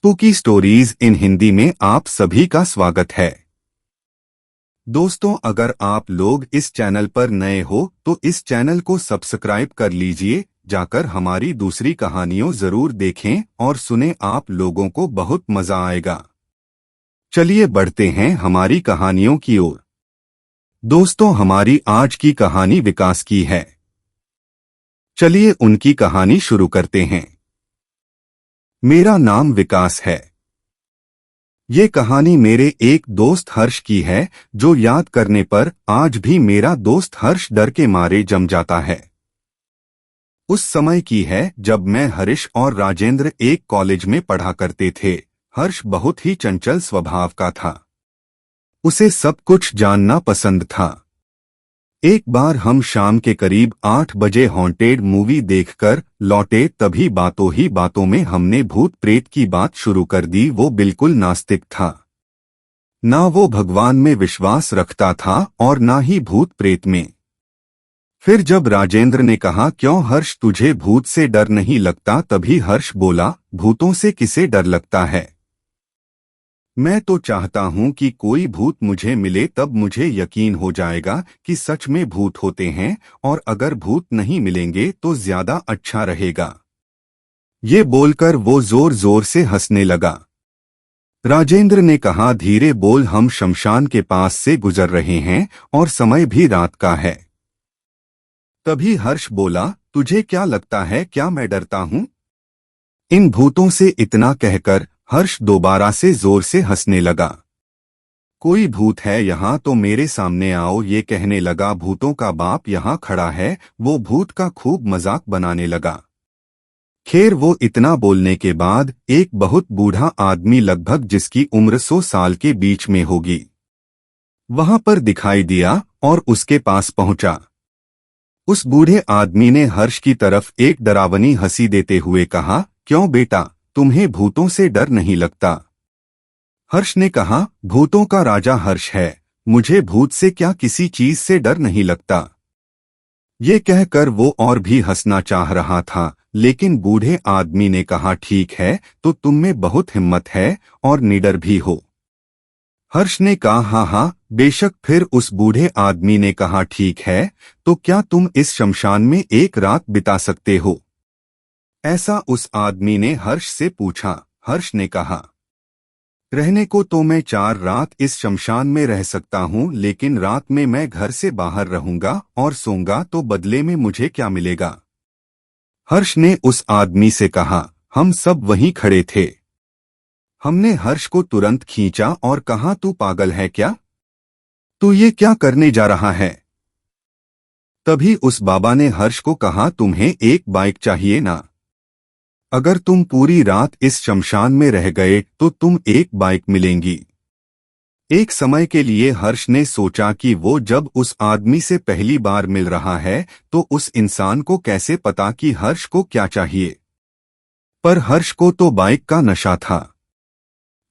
Spooky stories in Hindi में आप सभी का स्वागत है। दोस्तों, अगर आप लोग इस चैनल पर नए हो तो इस चैनल को सब्सक्राइब कर लीजिए। जाकर हमारी दूसरी कहानियों जरूर देखें और सुने, आप लोगों को बहुत मजा आएगा। चलिए बढ़ते हैं हमारी कहानियों की ओर। दोस्तों, हमारी आज की कहानी विकास की है। चलिए उनकी कहानी शुरू करते हैं। मेरा नाम विकास है। ये कहानी मेरे एक दोस्त हर्ष की है, जो याद करने पर आज भी मेरा दोस्त हर्ष डर के मारे जम जाता है। उस समय की है जब मैं, हरीश और राजेंद्र एक कॉलेज में पढ़ा करते थे। हर्ष बहुत ही चंचल स्वभाव का था। उसे सब कुछ जानना पसंद था। एक बार हम शाम के करीब 8 बजे हॉन्टेड मूवी देखकर लौटे, तभी बातों ही बातों में हमने भूत प्रेत की बात शुरू कर दी। वो बिल्कुल नास्तिक था। ना वो भगवान में विश्वास रखता था और ना ही भूत प्रेत में। फिर जब राजेंद्र ने कहा, क्यों हर्ष, तुझे भूत से डर नहीं लगता? तभी हर्ष बोला, भूतों से किसे डर लगता है? मैं तो चाहता हूं कि कोई भूत मुझे मिले, तब मुझे यकीन हो जाएगा कि सच में भूत होते हैं, और अगर भूत नहीं मिलेंगे तो ज्यादा अच्छा रहेगा। ये बोलकर वो जोर जोर से हंसने लगा। राजेंद्र ने कहा, धीरे बोल, हम शमशान के पास से गुजर रहे हैं और समय भी रात का है। तभी हर्ष बोला, तुझे क्या लगता है, क्या मैं डरता हूं इन भूतों से? इतना कहकर हर्ष दोबारा से जोर से हंसने लगा। कोई भूत है यहाँ तो मेरे सामने आओ, ये कहने लगा। भूतों का बाप यहाँ खड़ा है। वो भूत का खूब मजाक बनाने लगा। खैर, वो इतना बोलने के बाद एक बहुत बूढ़ा आदमी, लगभग जिसकी उम्र 100 साल के बीच में होगी, वहां पर दिखाई दिया और उसके पास पहुंचा। उस बूढ़े आदमी ने हर्ष की तरफ एक डरावनी हंसी देते हुए कहा, क्यों बेटा, तुम्हें भूतों से डर नहीं लगता? हर्ष ने कहा, भूतों का राजा हर्ष है, मुझे भूत से क्या, किसी चीज से डर नहीं लगता। ये कहकर वो और भी हंसना चाह रहा था, लेकिन बूढ़े आदमी ने कहा, ठीक है, तो तुम में बहुत हिम्मत है और निडर भी हो। हर्ष ने कहा, हाँ हाँ बेशक। फिर उस बूढ़े आदमी ने कहा, ठीक है, तो क्या तुम इस शमशान में एक रात बिता सकते हो? ऐसा उस आदमी ने हर्ष से पूछा। हर्ष ने कहा, रहने को तो मैं 4 रात इस शमशान में रह सकता हूँ, लेकिन रात में मैं घर से बाहर रहूंगा और सोऊंगा, तो बदले में मुझे क्या मिलेगा? हर्ष ने उस आदमी से कहा। हम सब वहीं खड़े थे। हमने हर्ष को तुरंत खींचा और कहा, तू पागल है क्या? तू ये क्या करने जा रहा है? तभी उस बाबा ने हर्ष को कहा, तुम्हें एक बाइक चाहिए ना? अगर तुम पूरी रात इस शमशान में रह गए तो तुम एक बाइक मिलेंगी। एक समय के लिए हर्ष ने सोचा कि वो जब उस आदमी से पहली बार मिल रहा है तो उस इंसान को कैसे पता कि हर्ष को क्या चाहिए। पर हर्ष को तो बाइक का नशा था।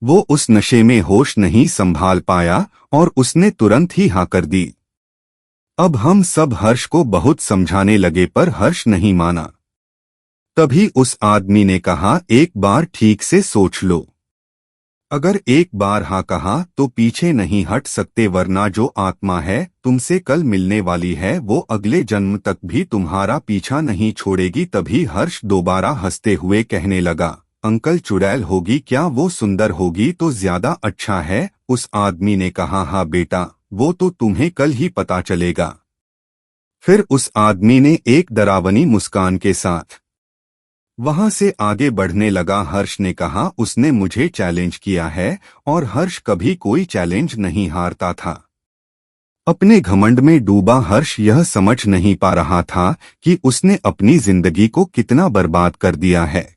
वो उस नशे में होश नहीं संभाल पाया और उसने तुरंत ही हाँ कर दी। अब हम सब हर्ष को बहुत समझाने लगे, पर हर्ष नहीं माना। तभी उस आदमी ने कहा, एक बार ठीक से सोच लो। अगर एक बार हाँ कहा तो पीछे नहीं हट सकते, वरना जो आत्मा है तुमसे कल मिलने वाली है, वो अगले जन्म तक भी तुम्हारा पीछा नहीं छोड़ेगी। तभी हर्ष दोबारा हंसते हुए कहने लगा, अंकल चुड़ैल होगी क्या? वो सुंदर होगी तो ज्यादा अच्छा है। उस आदमी ने कहा, हाँ बेटा, वो तो तुम्हें कल ही पता चलेगा। फिर उस आदमी ने एक डरावनी मुस्कान के साथ वहां से आगे बढ़ने लगा। हर्ष ने कहा, उसने मुझे चैलेंज किया है और हर्ष कभी कोई चैलेंज नहीं हारता था। अपने घमंड में डूबा हर्ष यह समझ नहीं पा रहा था कि उसने अपनी जिंदगी को कितना बर्बाद कर दिया है।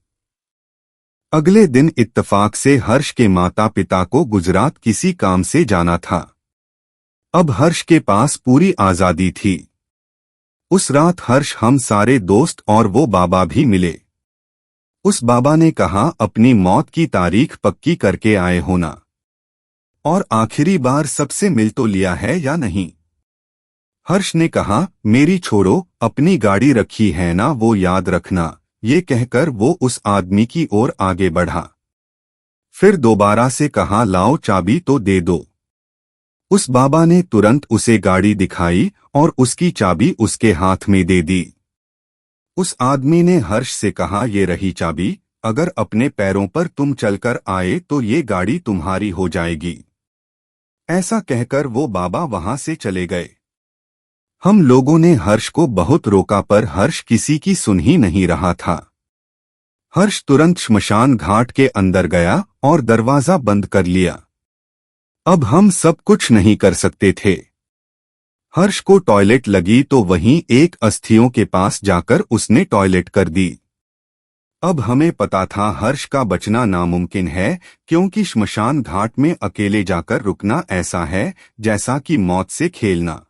अगले दिन इत्तेफाक से हर्ष के माता पिता को गुजरात किसी काम से जाना था। अब हर्ष के पास पूरी आजादी थी। उस रात हर्ष, हम सारे दोस्त और वो बाबा भी मिले। उस बाबा ने कहा, अपनी मौत की तारीख पक्की करके आए हो ना? और आखिरी बार सबसे मिल तो लिया है या नहीं? हर्ष ने कहा, मेरी छोड़ो, अपनी गाड़ी रखी है ना, वो याद रखना। ये कहकर वो उस आदमी की ओर आगे बढ़ा। फिर दोबारा से कहा, लाओ चाबी तो दे दो। उस बाबा ने तुरंत उसे गाड़ी दिखाई और उसकी चाबी उसके हाथ में दे दी। उस आदमी ने हर्ष से कहा, ये रही चाबी, अगर अपने पैरों पर तुम चलकर आए तो ये गाड़ी तुम्हारी हो जाएगी। ऐसा कहकर वो बाबा वहां से चले गए। हम लोगों ने हर्ष को बहुत रोका पर हर्ष किसी की सुन ही नहीं रहा था। हर्ष तुरंत श्मशान घाट के अंदर गया और दरवाजा बंद कर लिया। अब हम सब कुछ नहीं कर सकते थे। हर्ष को टॉयलेट लगी तो वहीं एक अस्थियों के पास जाकर उसने टॉयलेट कर दी। अब हमें पता था हर्ष का बचना नामुमकिन है, क्योंकि श्मशान घाट में अकेले जाकर रुकना ऐसा है जैसा कि मौत से खेलना।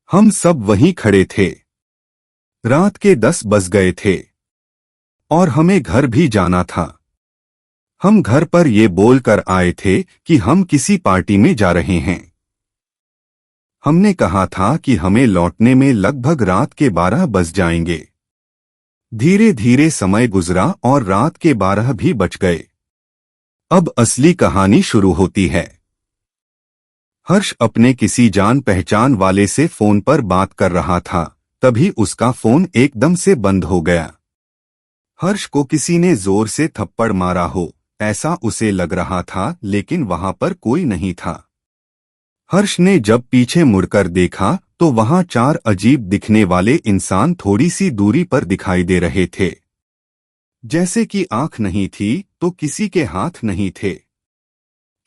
हम सब वहीं खड़े थे। रात के 10 बज गए थे और हमें घर भी जाना था। हम घर पर ये बोलकर आए थे कि हम किसी पार्टी में जा रहे हैं। हमने कहा था कि हमें लौटने में लगभग रात के 12 बज जाएंगे। धीरे धीरे समय गुजरा और रात के 12 भी बज गए। अब असली कहानी शुरू होती है। हर्ष अपने किसी जान पहचान वाले से फोन पर बात कर रहा था, तभी उसका फोन एकदम से बंद हो गया। हर्ष को किसी ने जोर से थप्पड़ मारा हो ऐसा उसे लग रहा था, लेकिन वहां पर कोई नहीं था। हर्ष ने जब पीछे मुड़कर देखा तो वहां 4 अजीब दिखने वाले इंसान थोड़ी सी दूरी पर दिखाई दे रहे थे। जैसे कि आंख नहीं थी तो किसी के हाथ नहीं थे।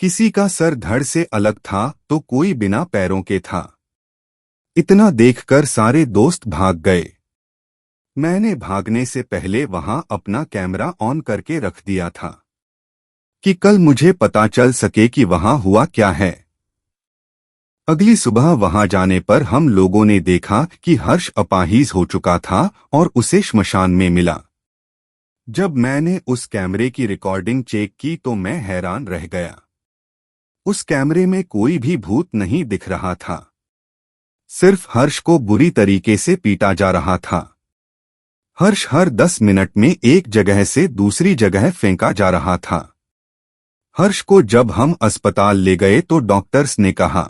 किसी का सर धड़ से अलग था तो कोई बिना पैरों के था। इतना देखकर सारे दोस्त भाग गए। मैंने भागने से पहले वहां अपना कैमरा ऑन करके रख दिया था कि कल मुझे पता चल सके कि वहां हुआ क्या है। अगली सुबह वहां जाने पर हम लोगों ने देखा कि हर्ष अपाहिज हो चुका था और उसे श्मशान में मिला। जब मैंने उस कैमरे की रिकॉर्डिंग चेक की तो मैं हैरान रह गया। उस कैमरे में कोई भी भूत नहीं दिख रहा था। सिर्फ हर्ष को बुरी तरीके से पीटा जा रहा था। हर्ष हर 10 मिनट में एक जगह से दूसरी जगह फेंका जा रहा था। हर्ष को जब हम अस्पताल ले गए तो डॉक्टर्स ने कहा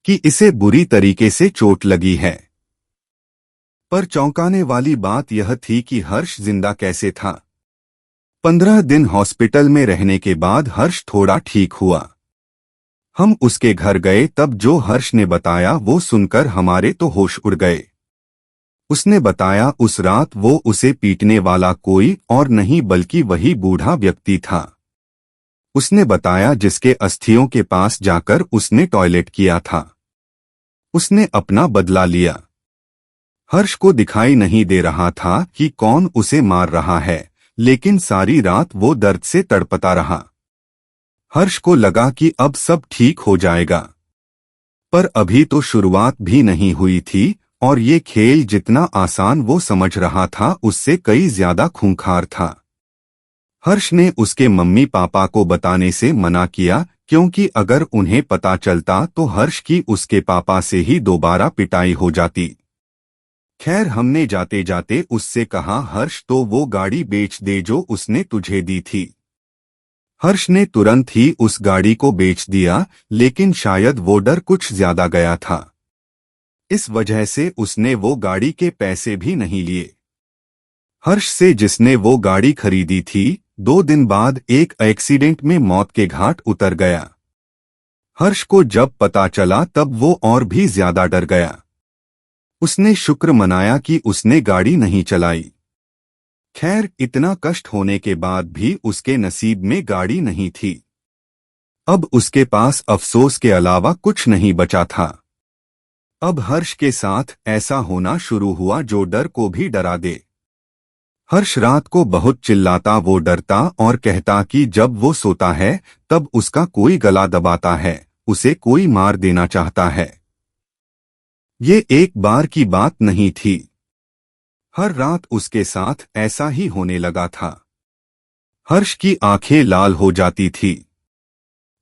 कि इसे बुरी तरीके से चोट लगी है। पर चौंकाने वाली बात यह थी कि हर्ष जिंदा कैसे था। 15 दिन हॉस्पिटल में रहने के बाद हर्ष थोड़ा ठीक हुआ। हम उसके घर गए, तब जो हर्ष ने बताया वो सुनकर हमारे तो होश उड़ गए। उसने बताया उस रात वो उसे पीटने वाला कोई और नहीं बल्कि वही बूढ़ा व्यक्ति था। उसने बताया जिसके अस्थियों के पास जाकर उसने टॉयलेट किया था। उसने अपना बदला लिया। हर्ष को दिखाई नहीं दे रहा था कि कौन उसे मार रहा है, लेकिन सारी रात वो दर्द से तड़पता रहा। हर्ष को लगा कि अब सब ठीक हो जाएगा, पर अभी तो शुरुआत भी नहीं हुई थी और ये खेल जितना आसान वो समझ रहा था उससे कई ज्यादा खूंखार था। हर्ष ने उसके मम्मी पापा को बताने से मना किया, क्योंकि अगर उन्हें पता चलता तो हर्ष की उसके पापा से ही दोबारा पिटाई हो जाती। खैर, हमने जाते जाते उससे कहा, हर्ष तो वो गाड़ी बेच दे जो उसने तुझे दी थी। हर्ष ने तुरंत ही उस गाड़ी को बेच दिया, लेकिन शायद वो डर कुछ ज्यादा गया था। इस वजह से उसने वो गाड़ी के पैसे भी नहीं लिए। हर्ष से जिसने वो गाड़ी खरीदी थी 2 दिन बाद एक एक्सीडेंट में मौत के घाट उतर गया। हर्ष को जब पता चला तब वो और भी ज्यादा डर गया। उसने शुक्र मनाया कि उसने गाड़ी नहीं चलाई। खैर, इतना कष्ट होने के बाद भी उसके नसीब में गाड़ी नहीं थी। अब उसके पास अफसोस के अलावा कुछ नहीं बचा था। अब हर्ष के साथ ऐसा होना शुरू हुआ जो डर को भी डरा दे। हर्ष रात को बहुत चिल्लाता, वो डरता और कहता कि जब वो सोता है तब उसका कोई गला दबाता है, उसे कोई मार देना चाहता है। ये एक बार की बात नहीं थी। हर रात उसके साथ ऐसा ही होने लगा था। हर्ष की आंखें लाल हो जाती थी।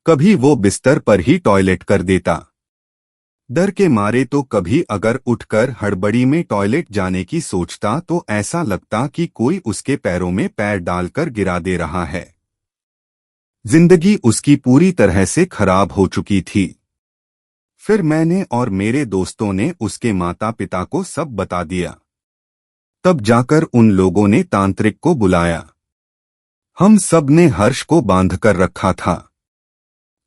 कभी वो बिस्तर पर ही टॉयलेट कर देता। डर के मारे तो कभी अगर उठकर हड़बड़ी में टॉयलेट जाने की सोचता तो ऐसा लगता कि कोई उसके पैरों में पैर डालकर गिरा दे रहा है। जिंदगी उसकी पूरी तरह से खराब हो चुकी थी। फिर मैंने और मेरे दोस्तों ने उसके माता पिता को सब बता दिया। तब जाकर उन लोगों ने तांत्रिक को बुलाया। हम सब ने हर्ष को बांध कर रखा था।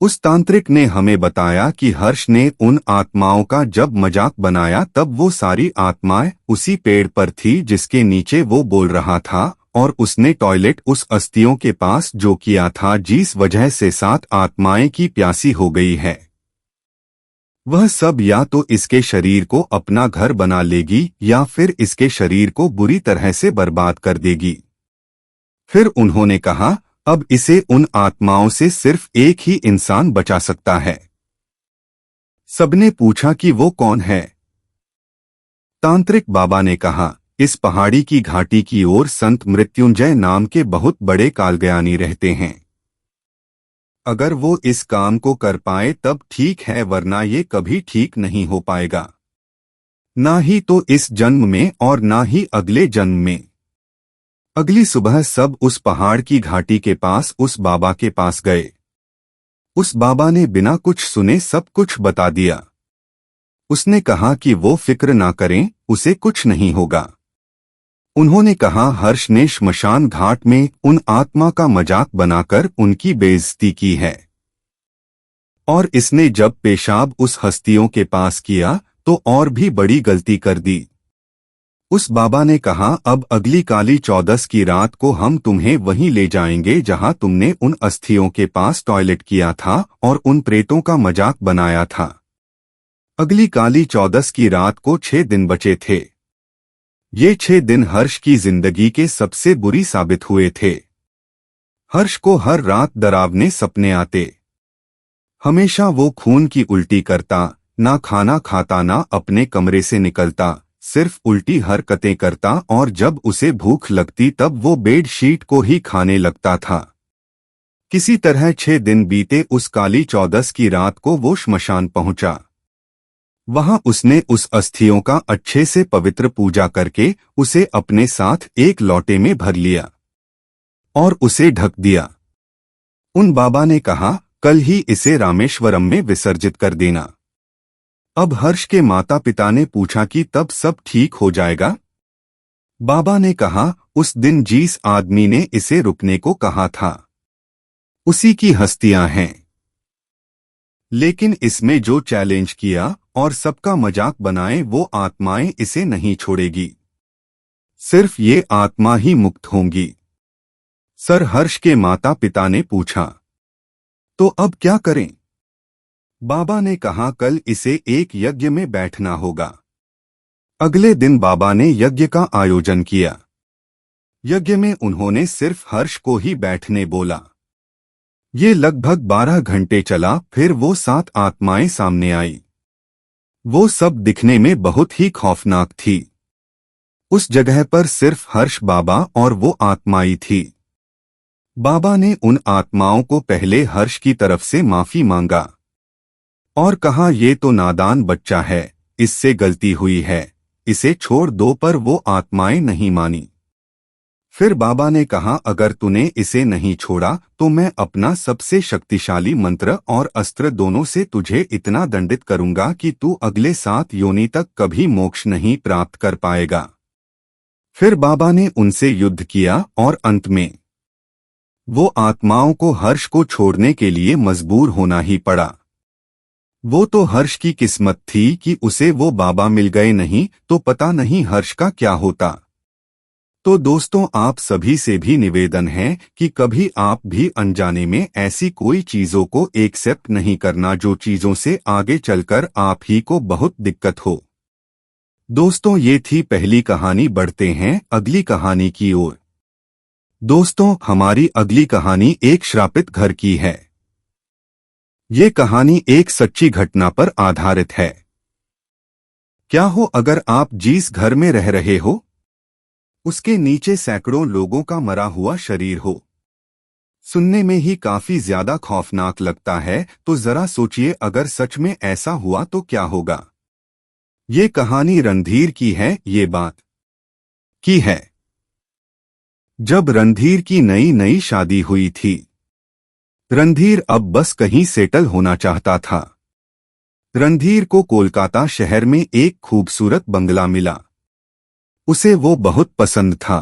उस तांत्रिक ने हमें बताया कि हर्ष ने उन आत्माओं का जब मजाक बनाया तब वो सारी आत्माएं उसी पेड़ पर थी जिसके नीचे वो बोल रहा था, और उसने टॉयलेट उस अस्थियों के पास जो किया था, जिस वजह से 7 आत्माएं की प्यासी हो गई है। वह सब या तो इसके शरीर को अपना घर बना लेगी या फिर इसके शरीर को बुरी तरह से बर्बाद कर देगी। फिर उन्होंने कहा, अब इसे उन आत्माओं से सिर्फ एक ही इंसान बचा सकता है। सबने पूछा कि वो कौन है। तांत्रिक बाबा ने कहा, इस पहाड़ी की घाटी की ओर संत मृत्युंजय नाम के बहुत बड़े कालज्ञानी रहते हैं। अगर वो इस काम को कर पाए तब ठीक है, वरना ये कभी ठीक नहीं हो पाएगा, ना ही तो इस जन्म में और ना ही अगले जन्म में। अगली सुबह सब उस पहाड़ की घाटी के पास उस बाबा के पास गए। उस बाबा ने बिना कुछ सुने सब कुछ बता दिया। उसने कहा कि वो फिक्र ना करें, उसे कुछ नहीं होगा। उन्होंने कहा, हर्ष ने श्मशान घाट में उन आत्मा का मजाक बनाकर उनकी बेइज्जती की है, और इसने जब पेशाब उस हस्तियों के पास किया तो और भी बड़ी गलती कर दी। उस बाबा ने कहा, अब अगली काली चौदस की रात को हम तुम्हें वहीं ले जाएंगे जहां तुमने उन अस्थियों के पास टॉयलेट किया था और उन प्रेतों का मजाक बनाया था। अगली काली चौदस की रात को 6 दिन बचे थे। ये 6 दिन हर्ष की जिंदगी के सबसे बुरी साबित हुए थे। हर्ष को हर रात डरावने सपने आते। हमेशा वो खून की उल्टी करता, ना खाना खाता ना अपने कमरे से निकलता, सिर्फ उल्टी हरकतें करता, और जब उसे भूख लगती तब वो बेड शीट को ही खाने लगता था। किसी तरह 6 दिन बीते। उस काली चौदस की रात को वो श्मशान पहुंचा। वहां उसने उस अस्थियों का अच्छे से पवित्र पूजा करके उसे अपने साथ एक लोटे में भर लिया और उसे ढक दिया। उन बाबा ने कहा, कल ही इसे रामेश्वरम में विसर्जित कर देना। अब हर्ष के माता पिता ने पूछा कि तब सब ठीक हो जाएगा। बाबा ने कहा, उस दिन जिस आदमी ने इसे रुकने को कहा था उसी की हस्तियां हैं, लेकिन इसमें जो चैलेंज किया और सबका मजाक बनाए वो आत्माएं इसे नहीं छोड़ेगी। सिर्फ ये आत्मा ही मुक्त होंगी। सर हर्ष के माता पिता ने पूछा, तो अब क्या करें? बाबा ने कहा, कल इसे एक यज्ञ में बैठना होगा। अगले दिन बाबा ने यज्ञ का आयोजन किया। यज्ञ में उन्होंने सिर्फ हर्ष को ही बैठने बोला। ये लगभग 12 घंटे चला। फिर वो 7 आत्माएं सामने आई। वो सब दिखने में बहुत ही खौफनाक थी। उस जगह पर सिर्फ हर्ष बाबा और वो आत्माई थी। बाबा ने उन आत्माओं को पहले हर्ष की तरफ से माफी मांगा और कहा, ये तो नादान बच्चा है, इससे गलती हुई है, इसे छोड़ दो। पर वो आत्माएं नहीं मानी। फिर बाबा ने कहा, अगर तूने इसे नहीं छोड़ा तो मैं अपना सबसे शक्तिशाली मंत्र और अस्त्र दोनों से तुझे इतना दंडित करूंगा कि तू अगले 7 योनि तक कभी मोक्ष नहीं प्राप्त कर पाएगा। फिर बाबा ने उनसे युद्ध किया और अंत में वो आत्माओं को हर्ष को छोड़ने के लिए मजबूर होना ही पड़ा। वो तो हर्ष की किस्मत थी कि उसे वो बाबा मिल गए, नहीं तो पता नहीं हर्ष का क्या होता। तो दोस्तों, आप सभी से भी निवेदन है कि कभी आप भी अनजाने में ऐसी कोई चीजों को एक्सेप्ट नहीं करना जो चीजों से आगे चलकर आप ही को बहुत दिक्कत हो। दोस्तों, ये थी पहली कहानी। बढ़ते हैं अगली कहानी की ओर। दोस्तों, हमारी अगली कहानी एक श्रापित घर की है। ये कहानी एक सच्ची घटना पर आधारित है। क्या हो अगर आप जिस घर में रह रहे हो उसके नीचे सैकड़ों लोगों का मरा हुआ शरीर हो। सुनने में ही काफी ज्यादा खौफनाक लगता है, तो जरा सोचिए अगर सच में ऐसा हुआ तो क्या होगा। ये कहानी रणधीर की है। ये बात की है जब रणधीर की नई नई शादी हुई थी। रणधीर अब बस कहीं सेटल होना चाहता था। रणधीर को कोलकाता शहर में एक खूबसूरत बंगला मिला। उसे वो बहुत पसंद था।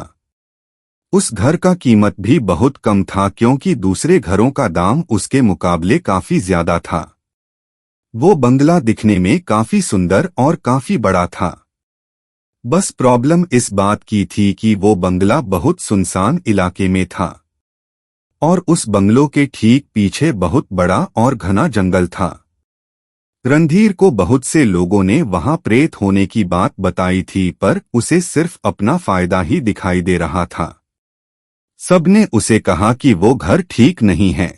उस घर का कीमत भी बहुत कम था क्योंकि दूसरे घरों का दाम उसके मुकाबले काफी ज्यादा था। वो बंगला दिखने में काफी सुंदर और काफी बड़ा था। बस प्रॉब्लम इस बात की थी कि वो बंगला बहुत सुनसान इलाके में था और उस बंगलों के ठीक पीछे बहुत बड़ा और घना जंगल था। रणधीर को बहुत से लोगों ने वहां प्रेत होने की बात बताई थी, पर उसे सिर्फ अपना फायदा ही दिखाई दे रहा था। सबने उसे कहा कि वो घर ठीक नहीं है।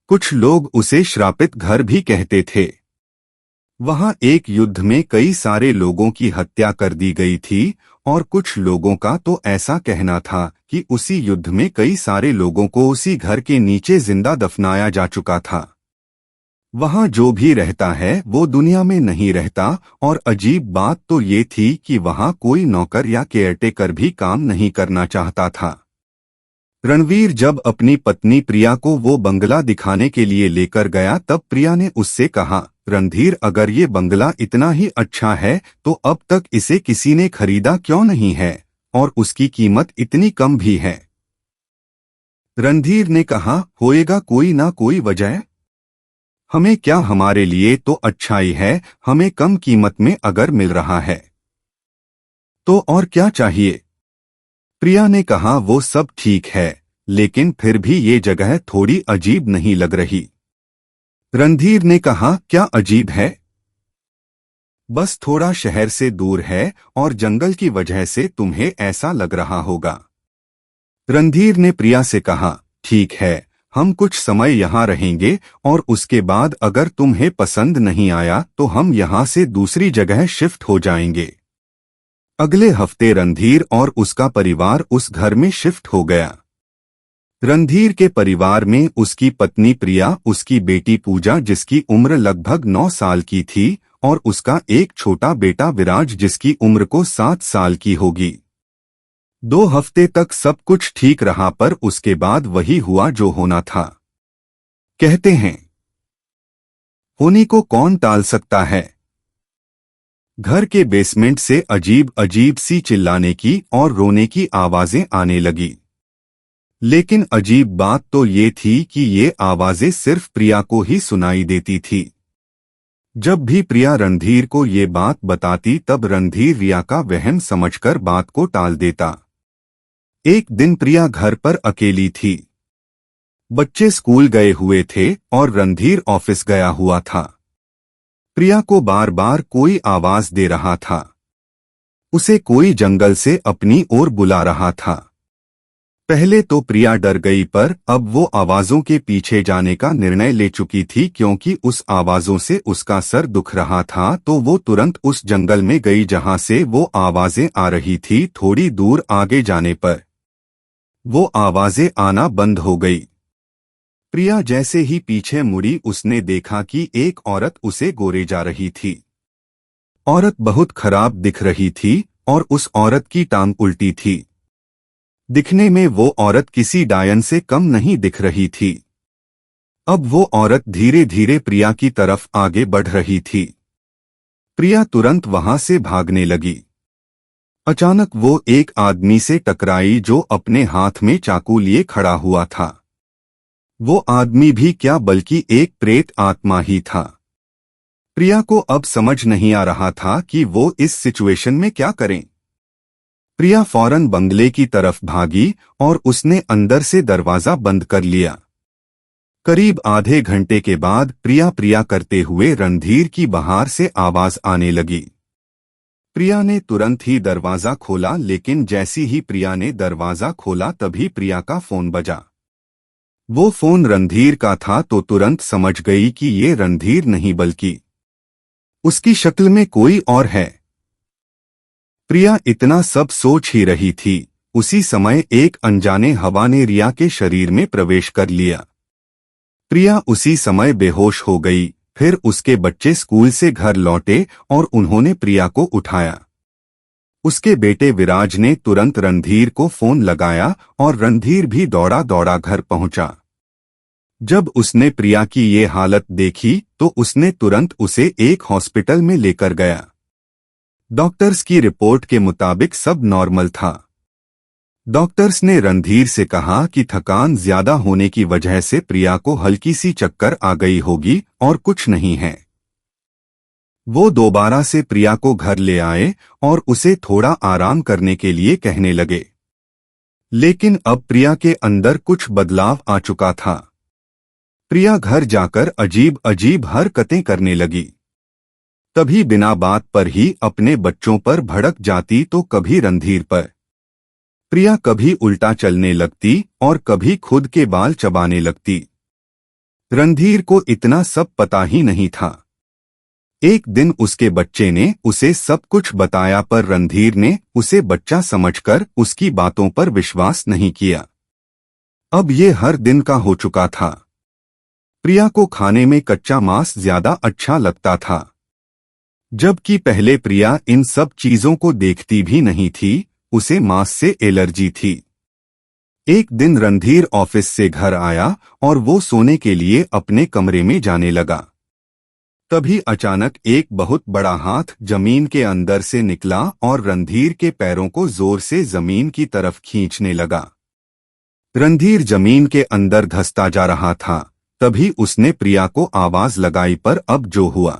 कुछ लोग उसे श्रापित घर भी कहते थे। वहां एक युद्ध में कई सारे लोगों की हत्या कर दी गई थी और कुछ लोगों का तो ऐसा कहना था कि उसी युद्ध में कई सारे लोगों को उसी घर के नीचे जिंदा दफनाया जा चुका था। वहां जो भी रहता है वो दुनिया में नहीं रहता, और अजीब बात तो ये थी कि वहां कोई नौकर या केयरटेकर भी काम नहीं करना चाहता था। रणवीर जब अपनी पत्नी प्रिया को वो बंगला दिखाने के लिए लेकर गया तब प्रिया ने उससे कहा, रणधीर, अगर ये बंगला इतना ही अच्छा है तो अब तक इसे किसी ने खरीदा क्यों नहीं है, और उसकी कीमत इतनी कम भी है। रणधीर ने कहा, होएगा कोई ना कोई वजह। हमें क्या, हमारे लिए तो अच्छा ही है। हमें कम कीमत में अगर मिल रहा है तो और क्या चाहिए। प्रिया ने कहा, वो सब ठीक है, लेकिन फिर भी ये जगह थोड़ी अजीब नहीं लग रही। रणधीर ने कहा, क्या अजीब है। बस थोड़ा शहर से दूर है और जंगल की वजह से तुम्हें ऐसा लग रहा होगा। रणधीर ने प्रिया से कहा, ठीक है, हम कुछ समय यहाँ रहेंगे और उसके बाद अगर तुम्हें पसंद नहीं आया तो हम यहाँ से दूसरी जगह शिफ्ट हो जाएंगे। अगले हफ्ते रणधीर और उसका परिवार उस घर में शिफ्ट हो गया। रणधीर के परिवार में उसकी पत्नी प्रिया, उसकी बेटी पूजा जिसकी उम्र लगभग 9 साल की थी, और उसका एक छोटा बेटा विराज जिसकी उम्र को 7 साल की होगी। 2 हफ्ते तक सब कुछ ठीक रहा, पर उसके बाद वही हुआ जो होना था। कहते हैं, होने को कौन टाल सकता है। घर के बेसमेंट से अजीब अजीब सी चिल्लाने की और रोने की आवाजें आने लगी। लेकिन अजीब बात तो ये थी कि ये आवाजें सिर्फ प्रिया को ही सुनाई देती थी। जब भी प्रिया रणधीर को ये बात बताती तब रणधीर रिया का वहम समझकर बात को टाल देता। एक दिन प्रिया घर पर अकेली थी। बच्चे स्कूल गए हुए थे और रणधीर ऑफिस गया हुआ था। प्रिया को बार बार कोई आवाज दे रहा था। उसे कोई जंगल से अपनी ओर बुला रहा था। पहले तो प्रिया डर गई, पर अब वो आवाजों के पीछे जाने का निर्णय ले चुकी थी क्योंकि उस आवाजों से उसका सर दुख रहा था। तो वो तुरंत उस जंगल में गई जहां से वो आवाजें आ रही थी। थोड़ी दूर आगे जाने पर वो आवाजें आना बंद हो गई। प्रिया जैसे ही पीछे मुड़ी उसने देखा कि एक औरत उसे गोरे जा रही थी। औरत बहुत खराब दिख रही थी और उस औरत की टांग उल्टी थी। दिखने में वो औरत किसी डायन से कम नहीं दिख रही थी। अब वो औरत धीरे धीरे प्रिया की तरफ आगे बढ़ रही थी। प्रिया तुरंत वहां से भागने लगी। अचानक वो एक आदमी से टकराई जो अपने हाथ में चाकू लिए खड़ा हुआ था। वो आदमी भी क्या बल्कि एक प्रेत आत्मा ही था। प्रिया को अब समझ नहीं आ रहा था कि वो इस सिचुएशन में क्या करें। प्रिया फौरन बंगले की तरफ भागी और उसने अंदर से दरवाजा बंद कर लिया। करीब आधे घंटे के बाद प्रिया प्रिया करते हुए रणधीर की बाहर से आवाज आने लगी। प्रिया ने तुरंत ही दरवाजा खोला, लेकिन जैसी ही प्रिया ने दरवाजा खोला तभी प्रिया का फोन बजा। वो फोन रणधीर का था तो तुरंत समझ गई कि ये रणधीर नहीं बल्कि उसकी शक्ल में कोई और है। प्रिया इतना सब सोच ही रही थी, उसी समय एक अनजाने हवा ने रिया के शरीर में प्रवेश कर लिया। प्रिया उसी समय बेहोश हो गई। फिर उसके बच्चे स्कूल से घर लौटे और उन्होंने प्रिया को उठाया। उसके बेटे विराज ने तुरंत रणधीर को फोन लगाया और रणधीर भी दौड़ा दौड़ा घर पहुंचा। जब उसने प्रिया की ये हालत देखी तो उसने तुरंत उसे एक हॉस्पिटल में लेकर गया। डॉक्टर्स की रिपोर्ट के मुताबिक सब नॉर्मल था। डॉक्टर्स ने रणधीर से कहा कि थकान ज्यादा होने की वजह से प्रिया को हल्की सी चक्कर आ गई होगी और कुछ नहीं है। वो दोबारा से प्रिया को घर ले आए और उसे थोड़ा आराम करने के लिए कहने लगे। लेकिन अब प्रिया के अंदर कुछ बदलाव आ चुका था। प्रिया घर जाकर अजीब अजीब हरकतें करने लगी। तभी बिना बात पर ही अपने बच्चों पर भड़क जाती तो कभी रणधीर पर। प्रिया कभी उल्टा चलने लगती और कभी खुद के बाल चबाने लगती। रणधीर को इतना सब पता ही नहीं था। एक दिन उसके बच्चे ने उसे सब कुछ बताया पर रणधीर ने उसे बच्चा समझकर उसकी बातों पर विश्वास नहीं किया। अब ये हर दिन का हो चुका था। प्रिया को खाने में कच्चा मांस ज्यादा अच्छा लगता था, जबकि पहले प्रिया इन सब चीजों को देखती भी नहीं थी, उसे मांस से एलर्जी थी। एक दिन रणधीर ऑफिस से घर आया और वो सोने के लिए अपने कमरे में जाने लगा। तभी अचानक एक बहुत बड़ा हाथ जमीन के अंदर से निकला और रणधीर के पैरों को जोर से जमीन की तरफ खींचने लगा। रणधीर जमीन के अंदर धंसता जा रहा था। तभी उसने प्रिया को आवाज लगाई पर अब जो हुआ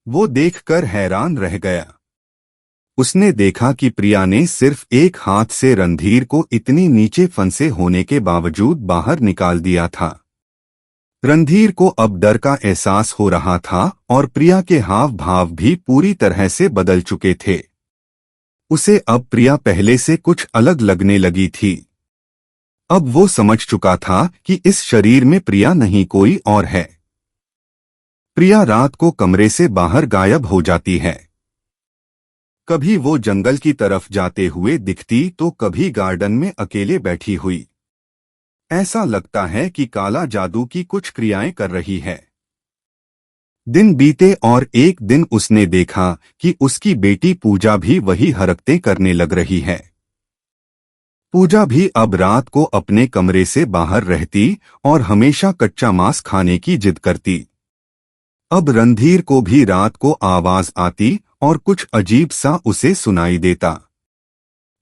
वो देखकर हैरान रह गया। उसने देखा कि प्रिया ने सिर्फ एक हाथ से रणधीर को इतनी नीचे फंसे होने के बावजूद बाहर निकाल दिया था। रणधीर को अब डर का एहसास हो रहा था और प्रिया के हाव भाव भी पूरी तरह से बदल चुके थे। उसे अब प्रिया पहले से कुछ अलग लगने लगी थी। अब वो समझ चुका था कि इस शरीर में प्रिया नहीं कोई और है। प्रिया रात को कमरे से बाहर गायब हो जाती है। कभी वो जंगल की तरफ जाते हुए दिखती तो कभी गार्डन में अकेले बैठी हुई। ऐसा लगता है कि काला जादू की कुछ क्रियाएं कर रही है। दिन बीते और एक दिन उसने देखा कि उसकी बेटी पूजा भी वही हरकतें करने लग रही है। पूजा भी अब रात को अपने कमरे से बाहर रहती और हमेशा कच्चा मांस खाने की जिद करती। अब रणधीर को भी रात को आवाज आती और कुछ अजीब सा उसे सुनाई देता।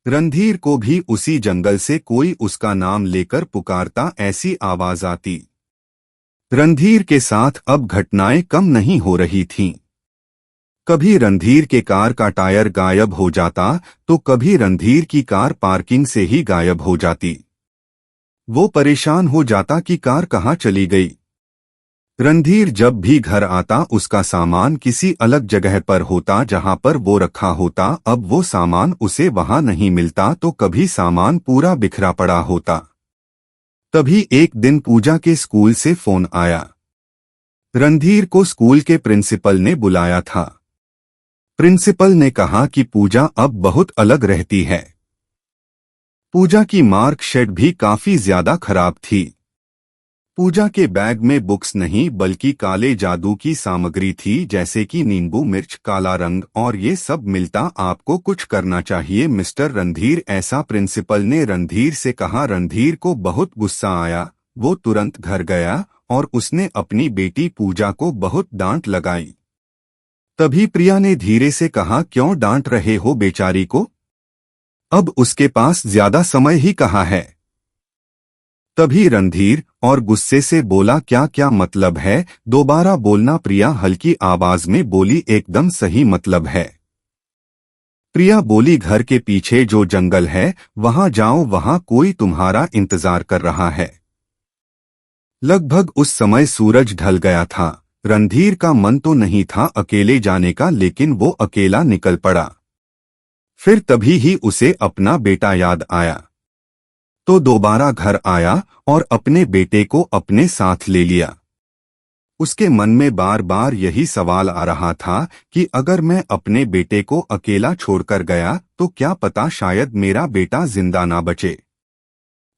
रणधीर को भी उसी जंगल से कोई उसका नाम लेकर पुकारता ऐसी आवाज आती। रणधीर के साथ अब घटनाएं कम नहीं हो रही थीं। कभी रणधीर के कार का टायर गायब हो जाता तो कभी रणधीर की कार पार्किंग से ही गायब हो जाती। वो परेशान हो जाता कि कार कहाँ चली गई। रणधीर जब भी घर आता उसका सामान किसी अलग जगह पर होता जहां पर वो रखा होता। अब वो सामान उसे वहां नहीं मिलता तो कभी सामान पूरा बिखरा पड़ा होता। तभी एक दिन पूजा के स्कूल से फोन आया। रणधीर को स्कूल के प्रिंसिपल ने बुलाया था। प्रिंसिपल ने कहा कि पूजा अब बहुत अलग रहती है। पूजा की मार्कशीट भी काफी ज्यादा खराब थी। पूजा के बैग में बुक्स नहीं बल्कि काले जादू की सामग्री थी, जैसे कि नींबू मिर्च, काला रंग और ये सब मिलता। आपको कुछ करना चाहिए मिस्टर रणधीर, ऐसा प्रिंसिपल ने रणधीर से कहा। रणधीर को बहुत गुस्सा आया। वो तुरंत घर गया और उसने अपनी बेटी पूजा को बहुत डांट लगाई। तभी प्रिया ने धीरे से कहा, क्यों डांट रहे हो बेचारी को? अब उसके पास ज्यादा समय ही कहाँ है। तभी रणधीर और गुस्से से बोला, क्या क्या मतलब है, दोबारा बोलना। प्रिया हल्की आवाज में बोली, एकदम सही मतलब है। प्रिया बोली, घर के पीछे जो जंगल है वहां जाओ, वहां कोई तुम्हारा इंतजार कर रहा है। लगभग उस समय सूरज ढल गया था। रणधीर का मन तो नहीं था अकेले जाने का, लेकिन वो अकेला निकल पड़ा। फिर तभी ही उसे अपना बेटा याद आया तो दोबारा घर आया और अपने बेटे को अपने साथ ले लिया। उसके मन में बार बार यही सवाल आ रहा था कि अगर मैं अपने बेटे को अकेला छोड़कर गया तो क्या पता शायद मेरा बेटा जिंदा ना बचे।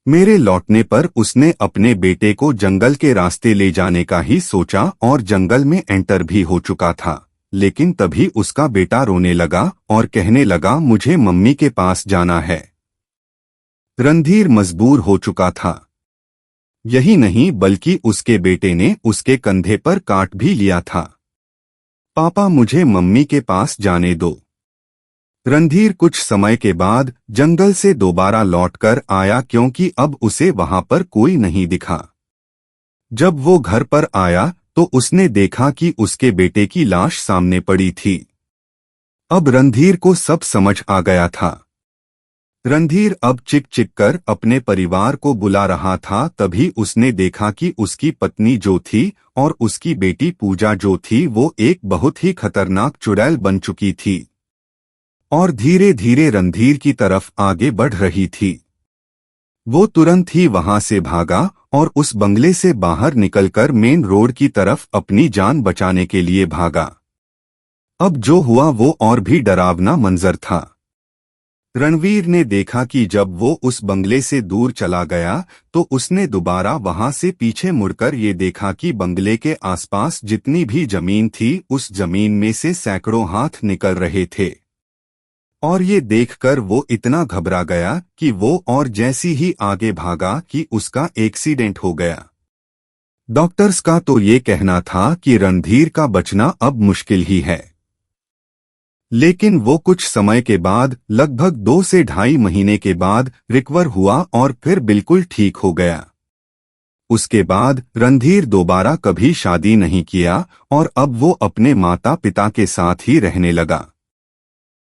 मेरे लौटने पर उसने अपने बेटे को जंगल के रास्ते ले जाने का ही सोचा और जंगल में एंटर भी हो चुका था। लेकिन तभी उसका बेटा रोने लगा और कहने लगा, मुझे मम्मी के पास जाना है। रणधीर मजबूर हो चुका था। यही नहीं बल्कि उसके बेटे ने उसके कंधे पर काट भी लिया था। पापा मुझे मम्मी के पास जाने दो। रणधीर कुछ समय के बाद जंगल से दोबारा लौटकर आया क्योंकि अब उसे वहां पर कोई नहीं दिखा। जब वो घर पर आया तो उसने देखा कि उसके बेटे की लाश सामने पड़ी थी। अब रणधीर को सब समझ आ गया था। रणधीर अब चिक चिक कर अपने परिवार को बुला रहा था, तभी उसने देखा कि उसकी पत्नी जो थी और उसकी बेटी पूजा जो थी वो एक बहुत ही खतरनाक चुड़ैल बन चुकी थी और धीरे धीरे रणधीर की तरफ आगे बढ़ रही थी। वो तुरंत ही वहां से भागा और उस बंगले से बाहर निकलकर मेन रोड की तरफ अपनी जान बचाने के लिए भागा। अब जो हुआ वो और भी डरावना मंजर था। रणवीर ने देखा कि जब वो उस बंगले से दूर चला गया तो उसने दोबारा वहां से पीछे मुड़कर ये देखा कि बंगले के आसपास जितनी भी जमीन थी उस जमीन में से सैकड़ों हाथ निकल रहे थे। और ये देखकर वो इतना घबरा गया कि वो और जैसी ही आगे भागा कि उसका एक्सीडेंट हो गया। डॉक्टर्स का तो ये कहना था कि रणधीर का बचना अब मुश्किल ही है, लेकिन वो कुछ समय के बाद लगभग 2 से ढाई महीने के बाद रिकवर हुआ और फिर बिल्कुल ठीक हो गया। उसके बाद रणधीर दोबारा कभी शादी नहीं किया और अब वो अपने माता पिता के साथ ही रहने लगा।